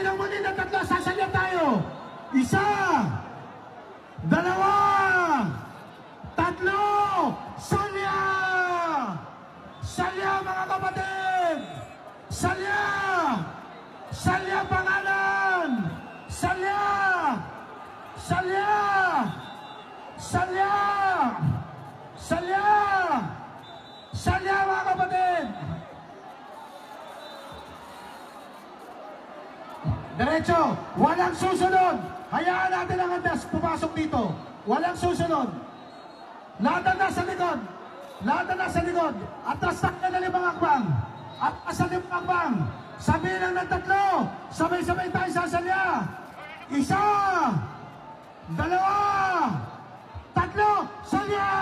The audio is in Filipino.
bilang muli ng tatlo, sasalya tayo. Isa, dalawa, tatlo, salya! Salya mga kapatid! Salya! Salya pangalan! Salya! Salya! Salya! Salya! Salya mga kapatid! Diretso, walang susunod. Hayaan natin ang andas pumasok dito. Walang susunod. Lahat na nasa likod. Lahat na nasa likod. Atras tayo na 5 hakbang. Atras na 5 hakbang. Sabihin ng tatlo. Sabay-sabay tayo sasalya. Isa. Dalawa. Tatlo. Salya!